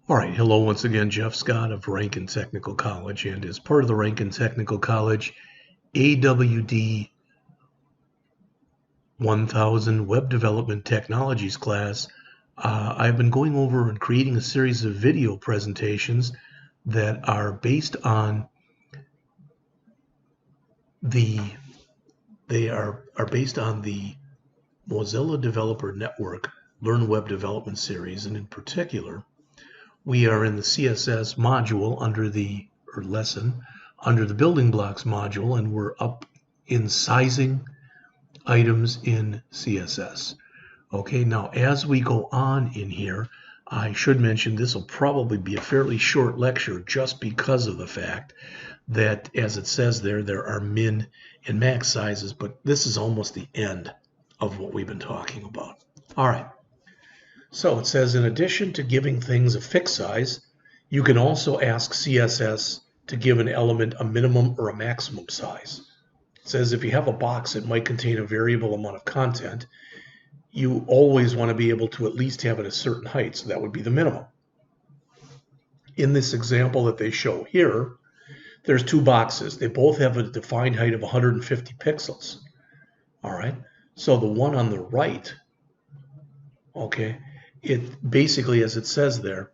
All right, hello once again, Jeff Scott of Rankin Technical College, and as part of the Rankin Technical College AWD 1000 Web Development Technologies class, I've been going over and creating a series of video presentations that are based on the Mozilla Developer Network Learn Web Development series, and in particular, we are in the CSS module under the building blocks module, and we're up in sizing items in CSS. Okay, now as we go on in here, I should mention this will probably be a fairly short lecture just because of the fact that, as it says there are min and max sizes, but this is almost the end of what we've been talking about. All right. So it says, in addition to giving things a fixed size, you can also ask CSS to give an element a minimum or a maximum size. It says if you have a box that might contain a variable amount of content, you always want to be able to at least have it a certain height, so that would be the minimum. In this example that they show here, there's two boxes. They both have a defined height of 150 pixels. All right, so the one on the right, okay, it basically, as it says there,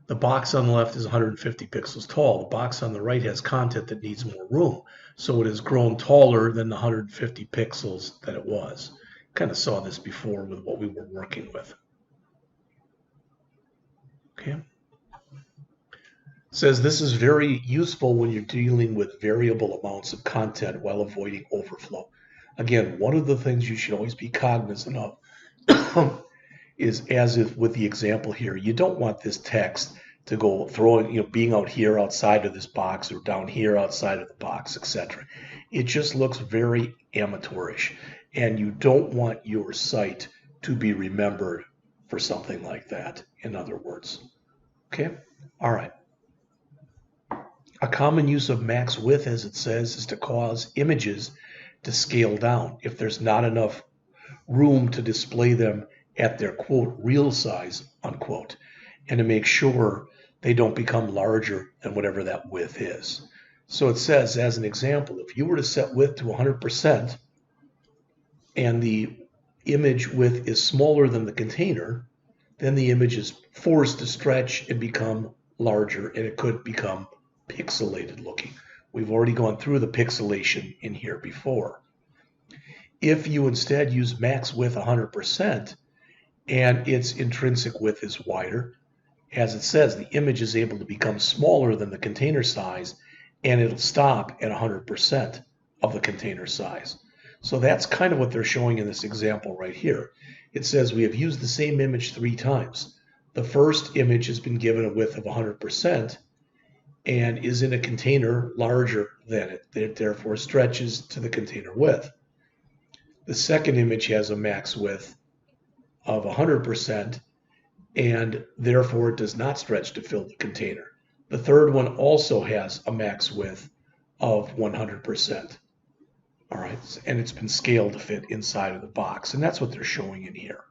the box on the left is 150 pixels tall. The box on the right has content that needs more room. So it has grown taller than the 150 pixels that it was. Kind of saw this before with what we were working with. Okay. It says this is very useful when you're dealing with variable amounts of content while avoiding overflow. Again, one of the things you should always be cognizant of is, as if with the example here, you don't want this text to go being out here outside of this box or down here outside of the box, etc. It just looks very amateurish, and you don't want your site to be remembered for something like that, in other words. Okay? All right. A common use of MaxWidth, as it says, is to cause images to scale down if there's not enough room to display them at their, quote, real size, unquote, and to make sure they don't become larger than whatever that width is. So it says, as an example, if you were to set width to 100% and the image width is smaller than the container, then the image is forced to stretch and become larger, and it could become pixelated looking. We've already gone through the pixelation in here before. If you instead use max width 100%, and its intrinsic width is wider, as it says, the image is able to become smaller than the container size, and it'll stop at 100% of the container size. So that's kind of what they're showing in this example right here. It says we have used the same image 3 times. The first image has been given a width of 100% and is in a container larger than it. It therefore stretches to the container width. The second image has a max width of 100%, and therefore it does not stretch to fill the container. The third one also has a max width of 100%. All right, and it's been scaled to fit inside of the box, and that's what they're showing in here.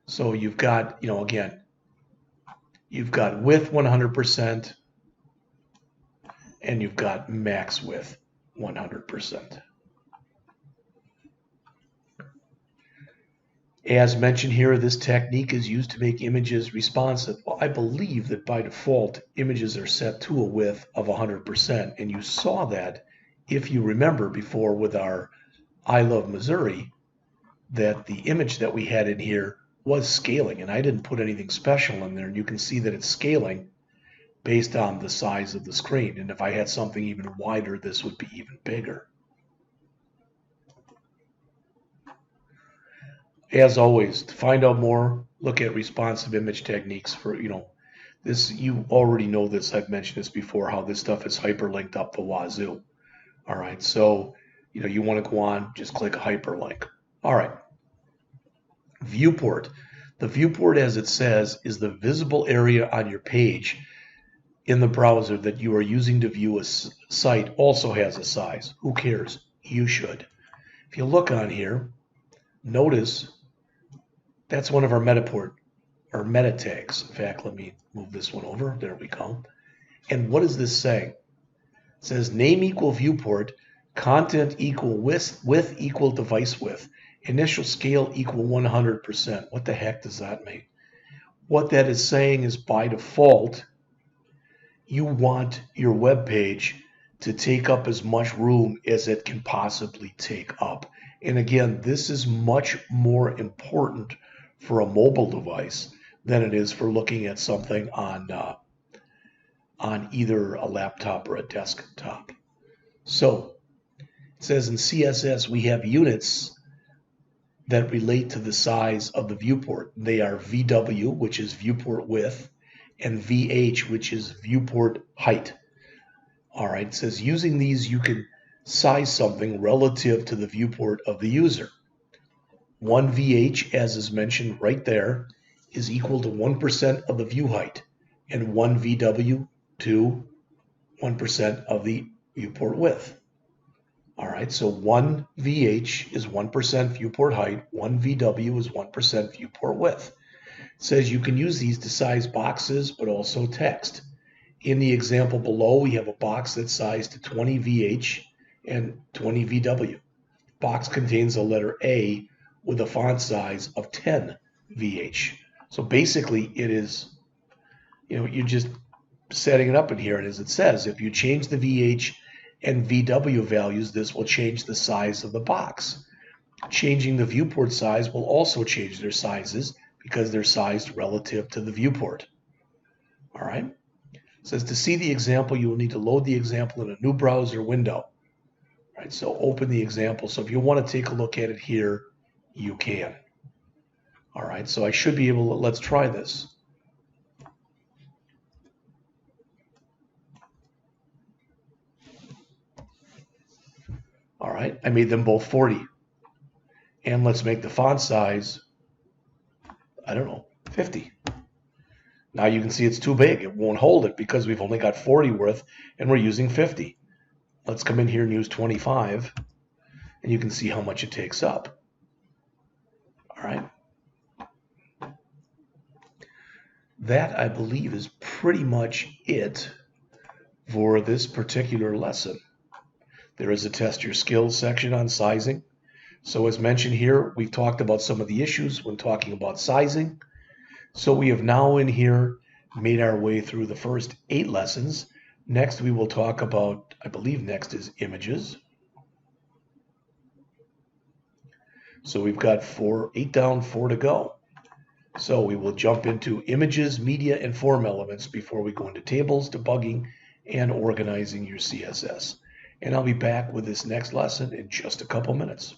So you've got, again, you've got width 100%, and you've got max width 100%. As mentioned here, this technique is used to make images responsive. Well, I believe that by default, images are set to a width of 100%, and you saw that, if you remember before with our I Love Missouri, that the image that we had in here was scaling, and I didn't put anything special in there, and you can see that it's scaling based on the size of the screen, and if I had something even wider, this would be even bigger. As always, to find out more, look at responsive image techniques for, this, you already know this, I've mentioned this before, how this stuff is hyperlinked up the wazoo. All right, so, you want to go on, just click a hyperlink. All right. Viewport. The viewport, as it says, is the visible area on your page in the browser that you are using to view a site also has a size. Who cares? You should. If you look on here, notice that's one of our Metaport or meta tags. In fact, let me move this one over. There we go. And what is this saying? It says name equal viewport, content equal width equal device width, initial scale equal 100%. What the heck does that mean? What that is saying is by default, you want your web page to take up as much room as it can possibly take up. And again, this is much more important for a mobile device than it is for looking at something on either a laptop or a desktop. So it says in CSS we have units that relate to the size of the viewport. They are VW, which is viewport width, and VH, which is viewport height. All right, it says using these you can size something relative to the viewport of the user. 1 VH, as is mentioned right there, is equal to 1% of the view height, and 1 VW to 1% of the viewport width. All right, so 1 VH is 1% viewport height, 1 VW is 1% viewport width. It says you can use these to size boxes, but also text. In the example below, we have a box that's sized to 20 VH and 20 VW. Box contains a letter A with a font size of 10 VH. So basically it is, you're just setting it up in here. And as it says, if you change the VH and VW values, this will change the size of the box. Changing the viewport size will also change their sizes because they're sized relative to the viewport. All right. It says to see the example, you will need to load the example in a new browser window. All right, so open the example. So if you want to take a look at it here, you can. All right, so I should be able to, let's try this. All right, I made them both 40. And let's make the font size, I don't know, 50. Now you can see it's too big. It won't hold it because we've only got 40 worth and we're using 50. Let's come in here and use 25 and you can see how much it takes up. All right. That, I believe, is pretty much it for this particular lesson. There is a test your skills section on sizing. So as mentioned here, we've talked about some of the issues when talking about sizing. So we have now in here made our way through the first 8 lessons. Next we will talk about, I believe next is images. So we've got 8 down, 4 to go. So we will jump into images, media, and form elements before we go into tables, debugging, and organizing your CSS. And I'll be back with this next lesson in just a couple minutes.